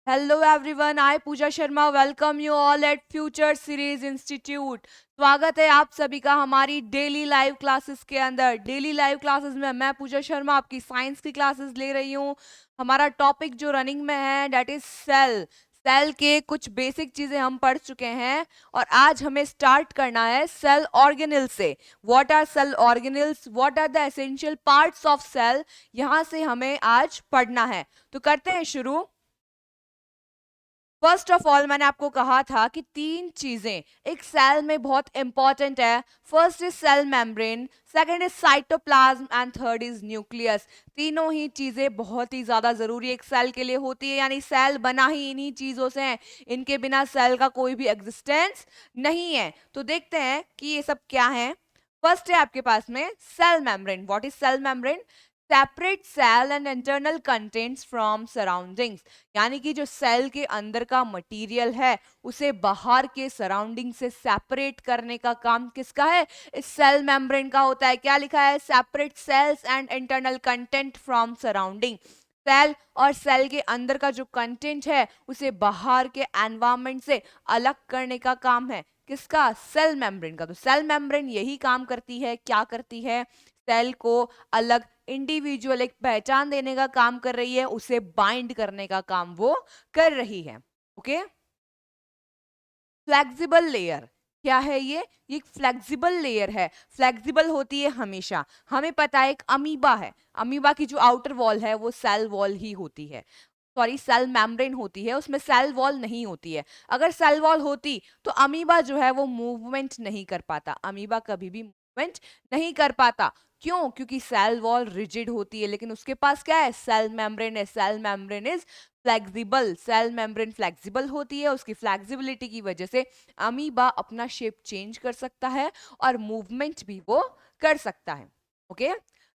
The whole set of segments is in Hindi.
Hello everyone, I Pooja Sharma welcome you all at future series institute. स्वागत है आप सभी का हमारी डेली लाइव क्लासेस के अंदर। डेली लाइव क्लासेस में मैं पूजा शर्मा आपकी साइंस की क्लासेस ले रही हूँ। हमारा टॉपिक जो रनिंग में है डेट इज सेल। सेल के कुछ बेसिक चीजें हम पढ़ चुके हैं और आज हमें स्टार्ट करना है सेल ऑर्गेनेल से। What are cell organelles, what are the essential parts of cell, यहाँ से हमें आज पढ़ना है। तो करते हैं शुरू। फर्स्ट ऑफ ऑल मैंने आपको कहा था कि तीन चीजें एक सेल में बहुत इंपॉर्टेंट है। First is cell membrane, second is cytoplasm and third is nucleus. तीनों ही चीजें बहुत ही ज्यादा जरूरी एक सेल के लिए होती है, यानी सेल बना ही इन्हीं चीजों से है। इनके बिना सेल का कोई भी एग्जिस्टेंस नहीं है। तो देखते हैं कि ये सब क्या है। फर्स्ट है आपके पास में cell membrane. What is cell membrane? Separate cell and internal contents from surroundings, यानी कि जो सेल के अंदर का मटेरियल है उसे बाहर के सराउंडिंग से सेपरेट करने का काम किसका है? इस सेल मेम्ब्रेन का होता है। क्या लिखा है? Separate cells and internal content from surrounding. Cell और सेल के अंदर का जो कंटेंट है उसे बाहर के एनवायरमेंट से अलग करने का काम है किसका? सेल मेम्ब्रेन का। तो सेल मेम्ब्रेन यही काम करती है। क्या करती है? सेल को अलग इंडिविजुअल एक पहचान देने का काम कर रही है, उसे बाइंड करने का काम वो कर रही है। ओके। फ्लेक्सिबल लेयर क्या है? ये एक फ्लेक्सिबल लेयर है। फ्लेक्सिबल होती है हमेशा। हमें पता है एक अमीबा है, अमीबा की जो आउटर वॉल है वो सेल वॉल ही होती है। सॉरी, सेल मेम्ब्रेन होती है, उसमें सेल वॉल नहीं होती है। अगर सेल वॉल होती तो अमीबा जो है वो मूवमेंट नहीं कर पाता। अमीबा कभी भी मूवमेंट नहीं कर पाता। क्यों? क्योंकि सेल वॉल रिजिड होती है, लेकिन उसके पास क्या है? सेल मेम्ब्रेन है। Cell membrane is flexible. Cell membrane flexible होती है। उसकी फ्लेक्सिबिलिटी की वजह से अमीबा अपना शेप चेंज कर सकता है और मूवमेंट भी वो कर सकता है। ओके।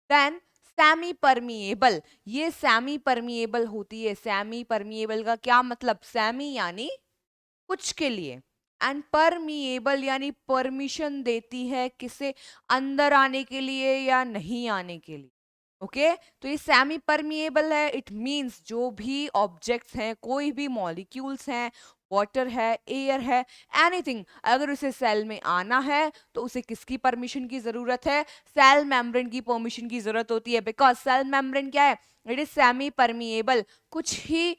देन सेमी परमिएबल, ये सेमी परमिएबल होती है। सेमी परमिएबल का क्या मतलब? सेमी यानी कुछ के लिए, एंड परमिएबल यानी परमिशन देती है किसे? अंदर आने के लिए या नहीं आने के लिए। ओके। तो ये सेमी परमिएबल है। इट मींस जो भी ऑब्जेक्ट्स हैं, कोई भी मॉलिक्यूल्स हैं, वाटर है, एयर है, एनीथिंग, अगर उसे सेल में आना है तो उसे किसकी परमिशन की जरूरत है? सेल मेम्ब्रेन की परमिशन की जरूरत होती है। बिकॉज सेल मेम्ब्रेन क्या है? It is semi permeable. कुछ ही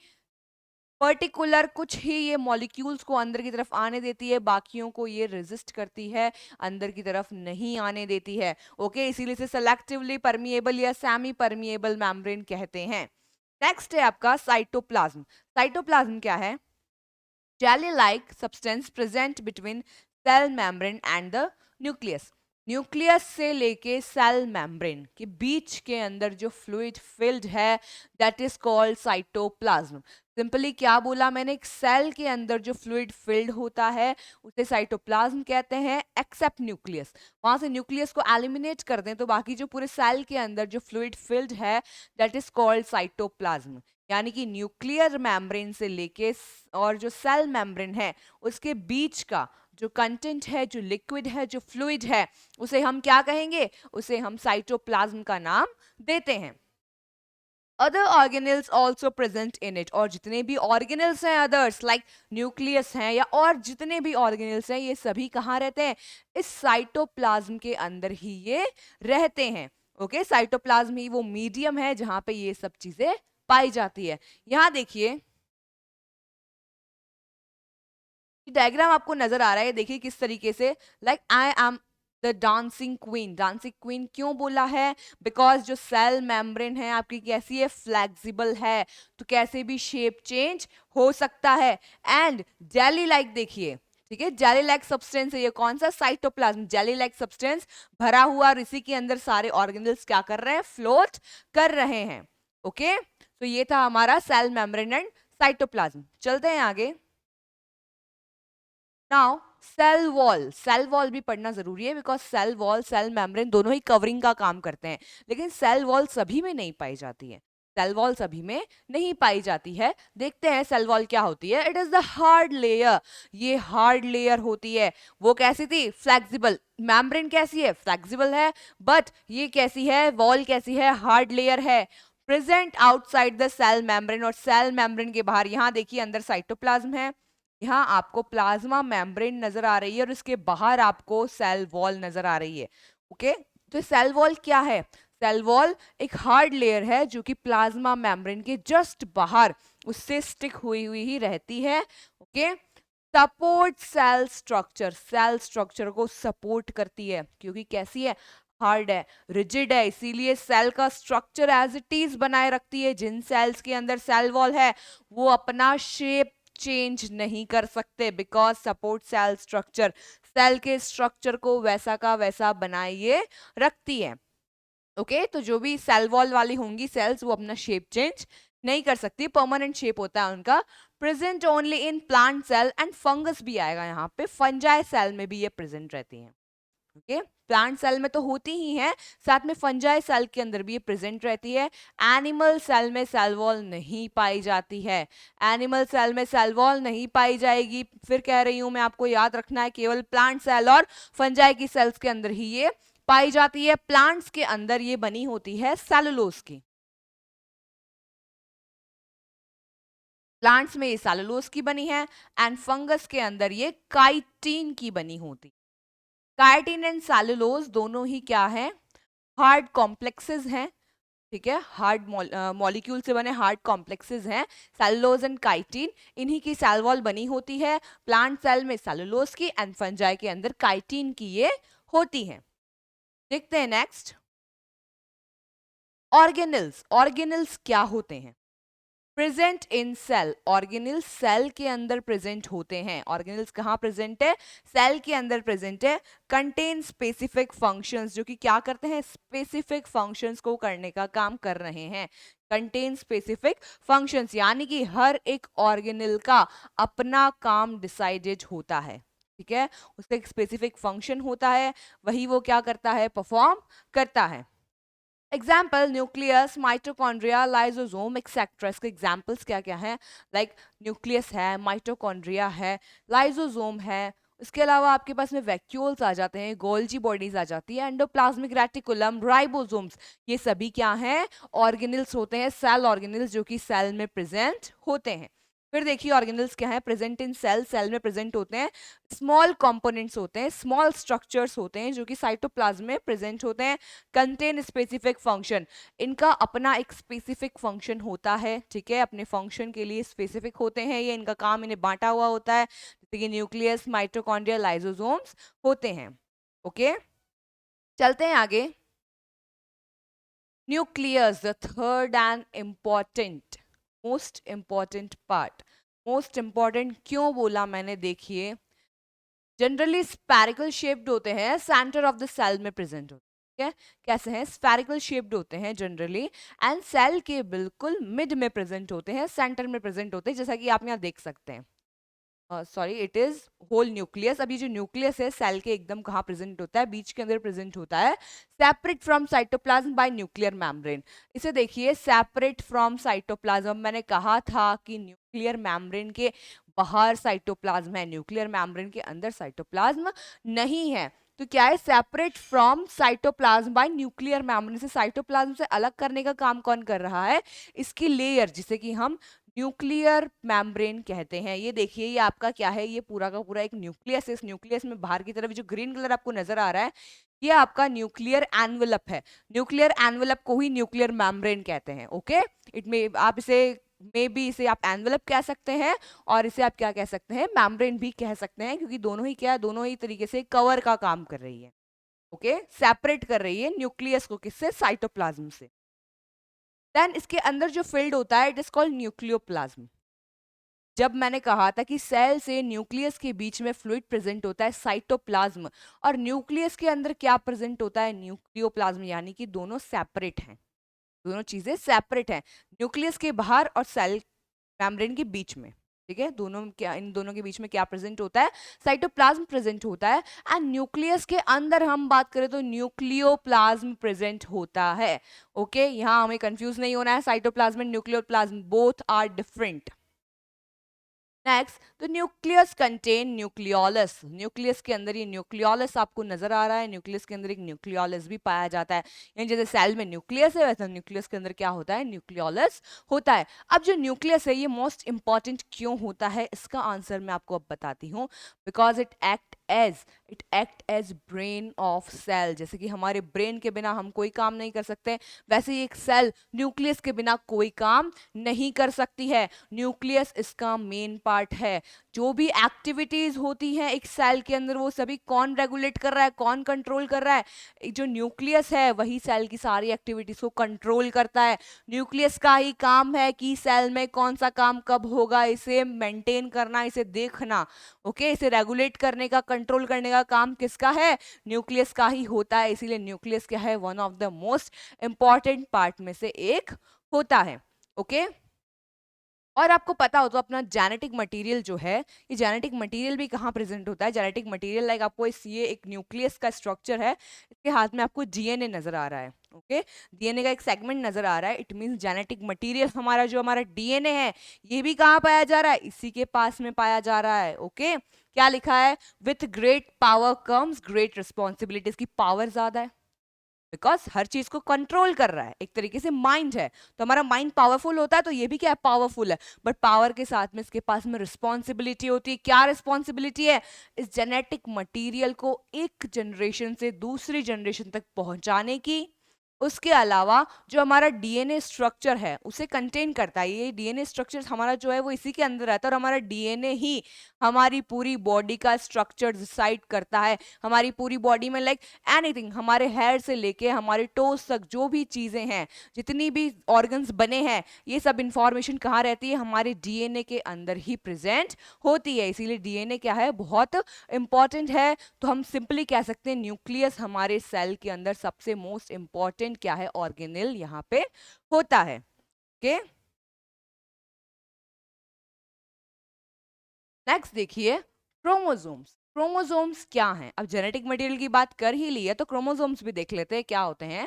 पर्टिकुलर, कुछ ही ये मॉलिक्यूल्स को अंदर की तरफ आने देती है, बाकियों को ये रेजिस्ट करती है, अंदर की तरफ नहीं आने देती है। ओके, इसीलिए इसे सेलेक्टिवली परमिएबल या सेमी परमिएबल मेम्ब्रेन कहते हैं। नेक्स्ट है आपका साइटोप्लाज्म। साइटोप्लाज्म क्या है? jelly like substance present between cell membrane and the nucleus। Nucleus से लेके सेल मेम्ब्रेन के बीच के अंदर जो फ्लूइड फिल्ड है that is called cytoplasm. Simply क्या बोला मैंने? एक सेल के अंदर जो फ्लूइड फिल्ड होता है उसे साइटोप्लाज्म कहते हैं, एक्सेप्ट न्यूक्लियस। वहां से न्यूक्लियस को एलिमिनेट कर दें तो बाकी जो पूरे सेल के अंदर जो फ्लूइड फिल्ड है दैट इज कॉल्ड साइटोप्लाज्म। यानी कि न्यूक्लियर मेम्ब्रेन से लेके और जो सेल मेम्ब्रेन है उसके बीच का जो कंटेंट है, जो लिक्विड है, जो फ्लूइड है, उसे हम क्या कहेंगे? उसे हम साइटोप्लाज्म का नाम देते हैं। Other organelles also present in it, और जितने भी ऑर्गेनल्स हैं अदर्स लाइक न्यूक्लियस हैं या और जितने भी ऑर्गेनल्स हैं, ये सभी कहाँ रहते हैं? इस साइटोप्लाज्म के अंदर ही ये रहते हैं। ओके, साइटोप्लाज्म ही वो मीडियम है जहां पे ये सब चीजें पाई जाती है। यहां देखिए डायग्राम आपको नजर आ रहा है, देखिए किस तरीके से, like I am the dancing queen. Dancing queen क्यों बोला है? बिकॉज जो सेल मेम्ब्रेन है आपकी कैसी है? फ्लेक्सिबल है, तो कैसे भी शेप चेंज हो सकता है। एंड जेली लाइक देखिए, ठीक है, जेली लाइक सब्सटेंस है ये। कौन सा? साइटोप्लाज्म। जेली लाइक सब्सटेंस भरा हुआ और इसी के अंदर सारे ऑर्गेनल्स क्या कर रहे हैं? फ्लोट कर रहे हैं। ओके, तो ये था हमारा सेल मेम्ब्रेन एंड साइटोप्लाज्म। चलते हैं आगे। Now cell wall, cell wall भी पढ़ना जरूरी है because cell wall, cell membrane दोनों ही कवरिंग का काम करते हैं, लेकिन सेल वॉल सभी में नहीं पाई जाती है। सेल वॉल सभी में नहीं पाई जाती है। देखते हैं सेल वॉल क्या होती है। It is the hard layer. ये हार्ड लेयर होती है। वो कैसी थी? फ्लेक्सिबल। मेम्ब्रेन कैसी है? फ्लेक्सिबल है। बट ये कैसी है? वॉल कैसी है? हार्ड लेयर है। Present outside the cell membrane, और सेल मेम्ब्रेन के बाहर, यहाँ देखिए अंदर साइटोप्लाज्म है, यहाँ आपको प्लाज्मा मेम्ब्रेन नजर आ रही है और उसके बाहर आपको सेल वॉल नजर आ रही है। ओके, तो सेल वॉल क्या है? सेल वॉल एक हार्ड लेयर है जो कि प्लाज्मा मेम्ब्रेन के जस्ट बाहर उससे स्टिक हुई हुई ही रहती है। Okay, support cell structure, cell structure को सपोर्ट करती है, क्योंकि कैसी है? हार्ड है, रिजिड है, इसीलिए सेल का स्ट्रक्चर एज इट इज बनाए रखती है। जिन सेल्स के अंदर सेल वॉल है वो अपना शेप चेंज नहीं कर सकते, because support cell structure cell के स्ट्रक्चर को वैसा का वैसा बनाए रखती है। ओके, तो जो भी सेल वॉल वाली होंगी सेल्स वो अपना शेप चेंज नहीं कर सकती, परमानेंट शेप होता है उनका। Present only in plant cell and fungus भी आएगा यहाँ पे, फंजाई सेल में भी ये प्रेजेंट रहती हैं। ओके, प्लांट सेल में तो होती ही है, साथ में फंजाई सेल के अंदर भी ये प्रेजेंट रहती है। एनिमल सेल में सेल वॉल नहीं पाई जाती है, एनिमल सेल में सेल वॉल नहीं पाई जाएगी। फिर कह रही हूं मैं, आपको याद रखना है, केवल प्लांट सेल और फंजाई की सेल्स के अंदर ही ये पाई जाती है। प्लांट्स के अंदर ये बनी होती है सेलुलोज की, प्लांट्स में ये सेलुलोज की बनी है, एंड फंगस के अंदर ये काइटिन की बनी होती। काइटिन एंड सेलुलोज दोनों ही क्या है? हार्ड कॉम्प्लेक्सेस हैं, ठीक है, हार्ड मॉलिक्यूल से बने हार्ड कॉम्प्लेक्सेस हैं सेलुलोज एंड काइटिन, इन्हीं की सेल वॉल बनी होती है। प्लांट सेल में सेलुलोज की एंड फंजाई के अंदर काइटिन की ये होती है। देखते हैं नेक्स्ट, ऑर्गेनल्स। ऑर्गेनल्स क्या होते हैं? Present in cell, organelles cell के अंदर प्रेजेंट होते हैं। ऑर्गेनल्स कहाँ प्रेजेंट है? सेल के अंदर प्रेजेंट है। कंटेन स्पेसिफिक फंक्शंस, जो कि क्या करते हैं? स्पेसिफिक फंक्शंस को करने का काम कर रहे हैं। कंटेन स्पेसिफिक फंक्शंस, यानी कि हर एक ऑर्गेनल का अपना काम डिसाइडेड होता है, ठीक है, उसका एक स्पेसिफिक फंक्शन होता है, वही वो क्या करता है? परफॉर्म करता है। Example, nucleus, mitochondria, lysosome etcetera. इसके एग्जाम्पल्स क्या क्या हैं? लाइक न्यूक्लियस है, माइटोकॉन्ड्रिया है, लाइजोसोम है, इसके अलावा आपके पास में वैक्यूल्स आ जाते हैं, गोल्जी बॉडीज आ जाती है, एंडोप्लाज्मिक रेटिकुलम, राइबोसोम्स, ये सभी क्या हैं? ऑर्गेनल्स होते हैं, सेल ऑर्गेनल्स जो कि सेल में प्रेजेंट होते हैं। फिर देखिए ऑर्गेनल्स क्या है? प्रेजेंट इन सेल, सेल में प्रेजेंट होते हैं। स्मॉल कंपोनेंट्स होते हैं, स्मॉल स्ट्रक्चर्स होते हैं जो कि साइटोप्लाज्म में प्रेजेंट होते हैं। कंटेन स्पेसिफिक फंक्शन, इनका अपना एक स्पेसिफिक फंक्शन होता है, ठीक है, अपने फंक्शन के लिए स्पेसिफिक होते हैं ये, इनका काम इन्हें बांटा हुआ होता है, जैसे कि न्यूक्लियस, माइटोकॉन्ड्रिया, लाइसोसोम्स होते हैं। ओके, चलते हैं आगे। Nucleus, the third and important, most important part. Most important क्यों बोला मैंने? देखिए, जनरली स्फेरिकल शेप्ड होते हैं, सेंटर ऑफ द सेल में प्रेजेंट होते हैं, कैसे हैं? स्फेरिकल शेप्ड होते हैं जनरली, एंड सेल के बिल्कुल मिड में प्रेजेंट होते हैं, सेंटर में प्रेजेंट होते हैं, जैसा कि आप यहाँ देख सकते हैं। Sorry, it is whole nucleus. अभी जो न्यूक्लियस है सेल के एकदम कहाँ प्रेजेंट होता है? बीच के अंदर प्रेजेंट होता है, separate from cytoplasm bye nuclear membrane. इसे देखिए, सेपरेट फ्रॉम साइटोप्लाज्म, मैंने कहा था कि न्यूक्लियर मेम्ब्रेन के बाहर साइटोप्लाज्म है, न्यूक्लियर मेम्ब्रेन के अंदर साइटोप्लाज्म नहीं है। तो क्या है? Separate from cytoplasm bye nuclear membrane, से साइटोप्लाज्म से अलग करने का काम कौन कर रहा है? इसकी लेयर, जिसे कि हम न्यूक्लियर मेम्ब्रेन कहते हैं। ये देखिए, ये आपका क्या है? ये पूरा का पूरा एक न्यूक्लियस है। इस न्यूक्लियस में बाहर की तरफ जो ग्रीन कलर आपको नजर आ रहा है, ये आपका न्यूक्लियर एनवेलप है। न्यूक्लियर एनवेलप को ही न्यूक्लियर मेम्ब्रेन कहते हैं। ओके, इट में आप इसे इसे आप एनवेलप कह सकते हैं, और इसे आप क्या कह सकते हैं? मेम्ब्रेन भी कह सकते हैं, क्योंकि दोनों ही क्या है? दोनों ही तरीके से कवर का काम कर रही है। ओके, सेपरेट कर रही है न्यूक्लियस को, किससे? साइटोप्लाज्म से। देन इसके अंदर जो फील्ड होता है, इट इज कॉल्ड न्यूक्लियोप्लाज्म। जब मैंने कहा था कि सेल से न्यूक्लियस के बीच में फ्लूइड प्रेजेंट होता है, साइटोप्लाज्म, और न्यूक्लियस के अंदर क्या प्रेजेंट होता है? न्यूक्लियोप्लाज्म, यानी कि दोनों सेपरेट हैं, दोनों चीजें सेपरेट हैं, न्यूक्लियस के बाहर और सेल मेम्ब्रेन के बीच में, ठीक है, दोनों क्या, इन दोनों के बीच में क्या प्रेजेंट होता है? साइटोप्लाज्म प्रेजेंट होता है। एंड न्यूक्लियस के अंदर हम बात करें तो न्यूक्लियोप्लाज्म प्रेजेंट होता है। ओके, यहाँ हमें कंफ्यूज नहीं होना है, cytoplasm and nucleoplasm both are different. Next, तो न्यूक्लियस कंटेन न्यूक्लियोलस। न्यूक्लियस के अंदर ये न्यूक्लियोलस आपको नजर आ रहा है, न्यूक्लियस के अंदर एक न्यूक्लियोलस भी पाया जाता है। यानी जैसे सेल में न्यूक्लियस है, वैसा न्यूक्लियस के अंदर क्या होता है, न्यूक्लियोलस होता है। अब जो न्यूक्लियस है ये मोस्ट इंपॉर्टेंट क्यों होता है, इसका आंसर मैं आपको अब बताती हूँ। Because it act as brain of cell. जैसे कि हमारे ब्रेन के बिना हम कोई काम नहीं कर सकते, वैसे ही एक सेल न्यूक्लियस के बिना कोई काम नहीं कर सकती है। न्यूक्लियस इसका मेन पार्ट है। जो भी एक्टिविटीज होती हैं एक सेल के अंदर, वो सभी कौन रेगुलेट कर रहा है, कौन कंट्रोल कर रहा है, जो न्यूक्लियस है वही सेल की सारी एक्टिविटीज को कंट्रोल करता है। न्यूक्लियस का ही काम है कि सेल में कौन सा काम कब होगा इसे मेंटेन करना, इसे देखना। ओके, इसे रेगुलेट करने का, कंट्रोल करने का काम किसका है, न्यूक्लियस का ही होता है। इसीलिए न्यूक्लियस क्या है, one of the most important part में से एक होता है। ओके, और आपको पता हो तो अपना जेनेटिक मटेरियल जो है, ये जेनेटिक मटेरियल भी कहाँ प्रेजेंट होता है। जेनेटिक मटेरियल लाइक आपको ये एक न्यूक्लियस का स्ट्रक्चर है, इसके हाथ में आपको डीएनए नजर आ रहा है। ओके, डीएनए का एक सेगमेंट नजर आ रहा है, इट मींस जेनेटिक मटेरियल हमारा जो हमारा डीएनए है ये भी कहाँ पाया जा रहा है, इसी के पास में पाया जा रहा है। ओके, क्या लिखा है, with great power comes great responsibilities, की पावर ज्यादा है बिकॉज हर चीज को कंट्रोल कर रहा है, एक तरीके से माइंड है। तो हमारा माइंड पावरफुल होता है तो ये भी क्या है, पावरफुल है। बट पावर के साथ में इसके पास में रिस्पॉन्सिबिलिटी होती है। क्या रिस्पॉन्सिबिलिटी है, इस जेनेटिक मटेरियल को एक जनरेशन से दूसरी जनरेशन तक पहुंचाने की। उसके अलावा जो हमारा डीएनए स्ट्रक्चर है उसे कंटेन करता है। ये डीएनए स्ट्रक्चर हमारा जो है वो इसी के अंदर रहता है, और हमारा डीएनए ही हमारी पूरी बॉडी का स्ट्रक्चर डिसाइड करता है। हमारी पूरी बॉडी में लाइक एनीथिंग, हमारे हेयर से लेके हमारे टोज तक जो भी चीजें हैं, जितनी भी ऑर्गन्स बने हैं, ये सब इंफॉर्मेशन कहाँ रहती है, हमारे डीएनए के अंदर ही प्रेजेंट होती है। इसीलिए डीएनए क्या है, बहुत इंपॉर्टेंट है। तो हम सिंपली कह सकते हैं न्यूक्लियस हमारे सेल के अंदर सबसे मोस्ट इंपॉर्टेंट क्या है, ऑर्गेनेल यहाँ पे होता है। ओके, नेक्स्ट देखिए, क्रोमोसोम्स। क्रोमोसोम्स क्या हैं, अब जेनेटिक मटेरियल की बात कर ही ली है तो क्रोमोसोम्स भी देख लेते हैं क्या होते हैं।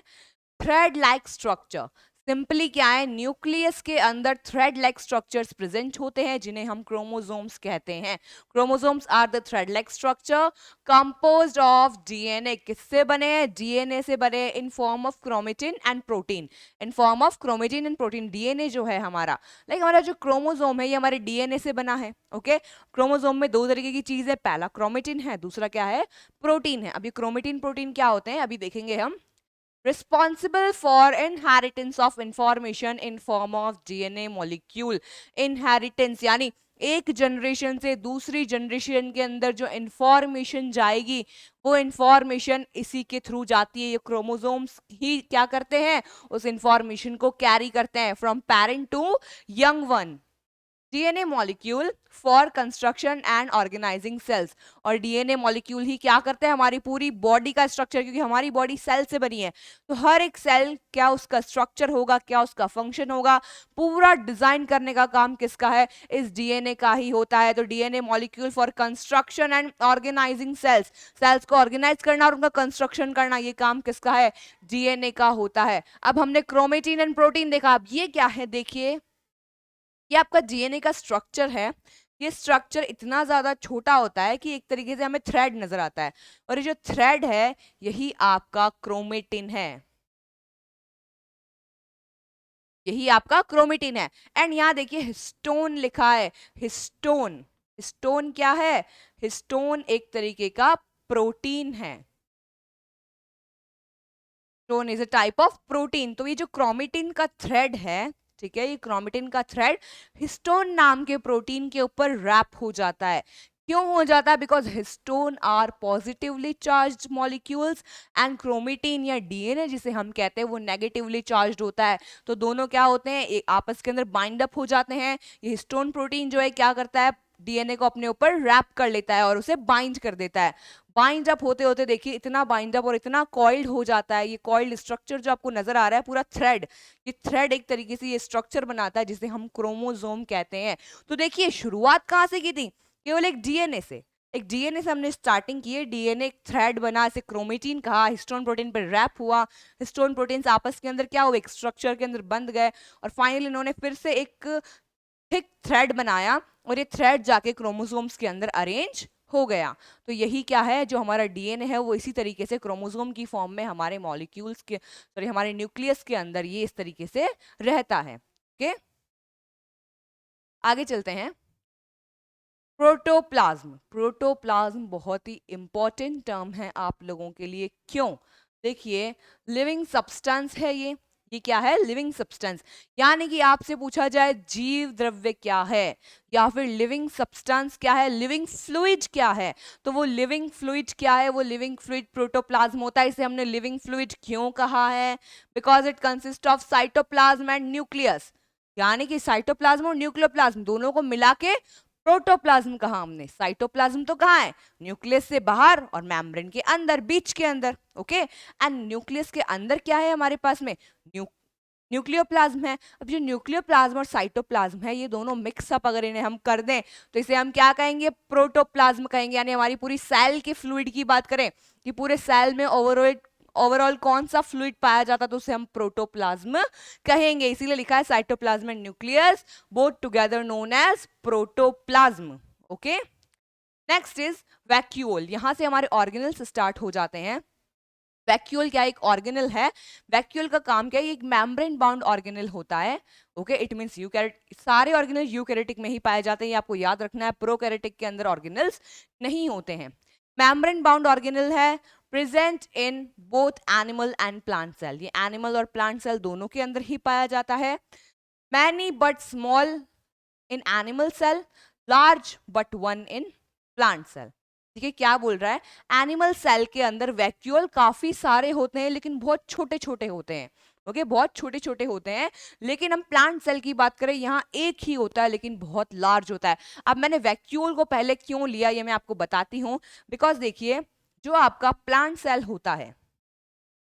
थ्रेड लाइक स्ट्रक्चर, सिंपली क्या है, न्यूक्लियस के अंदर थ्रेड लाइक स्ट्रक्चर्स प्रेजेंट होते हैं जिन्हें हम क्रोमोसोम्स कहते हैं। Chromosomes are the thread like structure composed of DNA. किससे बने हैं, डीएनए से बने, in form of chromatin and protein. In form of chromatin and protein, DNA जो है हमारा, लाइक हमारा जो क्रोमोसोम है ये हमारे डीएनए से बना है। ओके, क्रोमोसोम में दो तरीके की चीज है, पहला क्रोमेटिन है, दूसरा क्या है, प्रोटीन है। अभी क्रोमेटिन प्रोटीन क्या होते हैं अभी देखेंगे हम। responsible for inheritance of information in form of DNA molecule। inheritance यानी एक जनरेशन से दूसरी जनरेशन के अंदर जो इंफॉर्मेशन जाएगी वो इंफॉर्मेशन इसी के थ्रू जाती है। ये क्रोमोसोम्स ही क्या करते हैं, उस इंफॉर्मेशन को कैरी करते हैं from parent to young one. DNA molecule for construction and organizing cells. और डीएनए मॉलिक्यूल ही क्या करते हैं, हमारी पूरी बॉडी का स्ट्रक्चर, क्योंकि हमारी बॉडी सेल से बनी है तो हर एक सेल क्या उसका स्ट्रक्चर होगा, क्या उसका फंक्शन होगा, पूरा डिजाइन करने का काम किसका है, इस डीएनए का ही होता है। तो DNA molecule for construction and organizing cells, cells को ऑर्गेनाइज करना और उनका कंस्ट्रक्शन करना, ये काम किसका है, डीएनए का होता है। अब हमने क्रोमेटिन एंड प्रोटीन देखा, अब ये क्या है, देखिए ये आपका डीएनए का स्ट्रक्चर है। ये स्ट्रक्चर इतना ज्यादा छोटा होता है कि एक तरीके से हमें थ्रेड नजर आता है, और ये जो थ्रेड है यही आपका क्रोमेटिन है, यही आपका क्रोमेटिन है। एंड यहाँ देखिए हिस्टोन लिखा है, हिस्टोन, हिस्टोन क्या है, हिस्टोन एक तरीके का प्रोटीन है। Histone is a type of protein. तो ये जो क्रोमेटिन का थ्रेड है, ठीक है, ये क्रोमेटिन का थ्रेड हिस्टोन नाम के प्रोटीन के ऊपर रैप हो जाता है। क्यों हो जाता है, because histone are positively charged molecules and chromatin या डीएनए जिसे हम कहते हैं वो नेगेटिवली चार्ज्ड होता है। तो दोनों क्या होते हैं, एक आपस के अंदर बाइंड अप हो जाते हैं। ये हिस्टोन प्रोटीन जो है क्या करता है, डीएनए को अपने ऊपर रैप कर लेता है और उसे बाइंड कर देता है। बाइंड अप होते होते देखिए इतना बाइंड अप और इतना कॉइल्ड हो जाता है। ये कॉइल्ड स्ट्रक्चर जो आपको नजर आ रहा है पूरा थ्रेड, ये थ्रेड एक तरीके से ये स्ट्रक्चर बनाता है जिसे हम क्रोमोसोम कहते हैं। तो देखिए शुरुआत कहाँ से की थी, केवल एक डीएनए से। एक डीएनए से हमने स्टार्टिंग की है, डीएनए एक थ्रेड बना, इसे क्रोमेटिन कहा, हिस्टोन प्रोटीन पर रैप हुआ, हिस्टोन प्रोटीन आपस के अंदर क्या हुआ, एक स्ट्रक्चर के अंदर बंध गए, और फाइनली इन्होंने फिर से एक थिक थ्रेड बनाया और ये थ्रेड जाके क्रोमोसोम्स के अंदर अरेंज हो गया। तो यही क्या है, जो हमारा डीएनए है वो इसी तरीके से क्रोमोसोम की फॉर्म में हमारे मॉलिक्यूल्स के, सॉरी हमारे न्यूक्लियस के अंदर ये इस तरीके से रहता है। ओके, आगे चलते हैं। प्रोटोप्लाज्म, प्रोटोप्लाज्म बहुत ही इंपॉर्टेंट टर्म है आप लोगों के लिए। क्यों? देखिए, लिविंग सब्सटेंस है ये क्या है? Living substance. यानी कि आपसे पूछा जाए जीव द्रव्य क्या है, या फिर लिविंग सब्सटेंस क्या है, लिविंग फ्लूइड क्या है, तो वो लिविंग फ्लूइड क्या है? वो लिविंग फ्लूइड प्रोटोप्लाज्म होता है। इसे हमने लिविंग फ्लूइड क्यों कहा है? Because it consist of cytoplasm and nucleus. यानी कि साइटोप्लाज्म और न्यूक्लियोप्लाज्म दोनों को मिला के प्रोटोप्लाज्म कहा हमने। साइटोप्लाज्म तो कहाँ है? न्यूक्लियस से बाहर और मेम्ब्रेन के अंदर, बीच के अंदर। ओके, एंड न्यूक्लियस के अंदर क्या है हमारे पास में? न्यूक्लियोप्लाज्म है। अब जो न्यूक्लियोप्लाज्म और साइटोप्लाज्म है ये दोनों मिक्सअप अगर इन्हें हम कर दें तो इसे हम क्या कहेंगे? प्रोटोप्लाज्म कहेंगे। यानी हमारी पूरी सेल के फ्लूइड की बात करें कि पूरे सेल में ओवरऑल कौन सा फ्लूइड पाया जाता तो उसे हम प्रोटोप्लाज्म कहेंगे। इसीलिए लिखा है cytoplasm and nucleus both together known as protoplasm. Okay, next is vacuole. यहां से हमारे ऑर्गेनल्स स्टार्ट हो जाते हैं। वैक्यूल क्या एक ऑर्गेनल है? वैक्यूल का काम क्या है? ये एक मेम्ब्रेन बाउंड ऑर्गेनल होता है। ओके, इट मींस यूकैरियोटिक, सारे ऑर्गेनल यूकैरियोटिक में ही पाए जाते हैं, ये आपको याद रखना है। प्रोकैरियोटिक के अंदर ऑर्गेनल्स नहीं होते हैं। मेम्ब्रेन बाउंड ऑर्गेनल है, present in both animal and plant cell. ये एनिमल और प्लांट सेल दोनों के अंदर ही पाया जाता है। Many but small in animal cell, large but one in plant cell. ठीक है, क्या बोल रहा है? एनिमल सेल के अंदर वैक्यूल काफी सारे होते हैं लेकिन बहुत छोटे छोटे होते हैं। ओके, बहुत छोटे छोटे होते हैं। लेकिन हम प्लांट सेल की बात करें, यहाँ एक ही होता है लेकिन बहुत लार्ज होता है। अब मैंने वैक्यूल को पहले क्यों लिया ये मैं आपको बताती हूँ। बिकॉज देखिए, जो आपका प्लांट सेल होता है,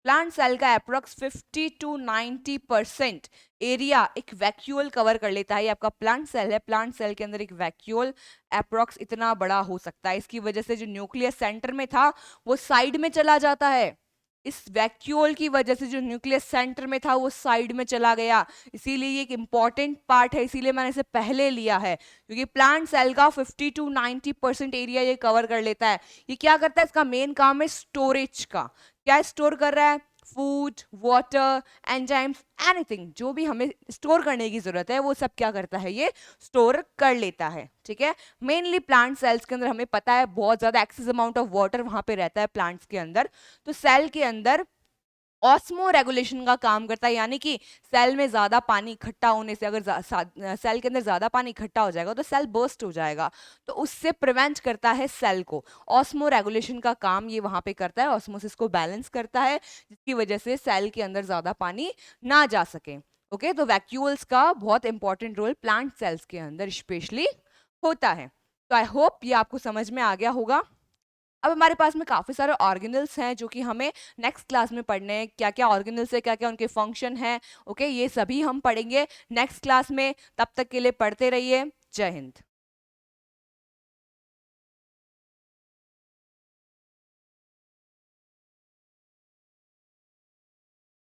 प्लांट सेल का अप्रोक्स 50 to 90% एरिया एक वैक्यूल कवर कर लेता है। ये आपका प्लांट सेल है, प्लांट सेल के अंदर एक वैक्यूल अप्रोक्स इतना बड़ा हो सकता है। इसकी वजह से जो न्यूक्लियस सेंटर में था वो साइड में चला जाता है। इस वैक्यूल की वजह से जो न्यूक्लियस सेंटर में था वो साइड में चला गया। इसीलिए ये एक इंपॉर्टेंट पार्ट है, इसीलिए मैंने इसे पहले लिया है, क्योंकि प्लांट सेल का 50 to 90% एरिया ये कवर कर लेता है। ये क्या करता है? इसका मेन काम है स्टोरेज का। क्या स्टोर कर रहा है? फूड, वाटर, एंजाइम्स, एनीथिंग जो भी हमें स्टोर करने की जरूरत है वो सब क्या करता है? ये स्टोर कर लेता है। ठीक है, मेनली प्लांट सेल्स के अंदर हमें पता है बहुत ज्यादा एक्सेस अमाउंट ऑफ वाटर वहां पे रहता है प्लांट्स के अंदर। तो सेल के अंदर ऑस्मो रेगुलेशन का काम करता है। यानी कि सेल में ज्यादा पानी इकट्ठा होने से, अगर सेल के अंदर ज्यादा पानी इकट्ठा हो जाएगा तो सेल बर्स्ट हो जाएगा, तो उससे प्रिवेंट करता है सेल को। ऑस्मो रेगुलेशन का काम ये वहां पे करता है, ऑस्मोसिस को बैलेंस करता है, जिसकी वजह से सेल के अंदर ज्यादा पानी ना जा सके। ओके, तो वैक्यूल्स का बहुत इंपॉर्टेंट रोल प्लांट सेल्स के अंदर स्पेशली होता है। तो आई होप ये आपको समझ में आ गया होगा। अब हमारे पास में काफ़ी सारे ऑर्गेनल्स हैं जो कि हमें नेक्स्ट क्लास में पढ़ने हैं। क्या क्या ऑर्गेनल्स है, क्या क्या उनके फंक्शन है, ओके, ये सभी हम पढ़ेंगे नेक्स्ट क्लास में। तब तक के लिए पढ़ते रहिए। जय हिंद।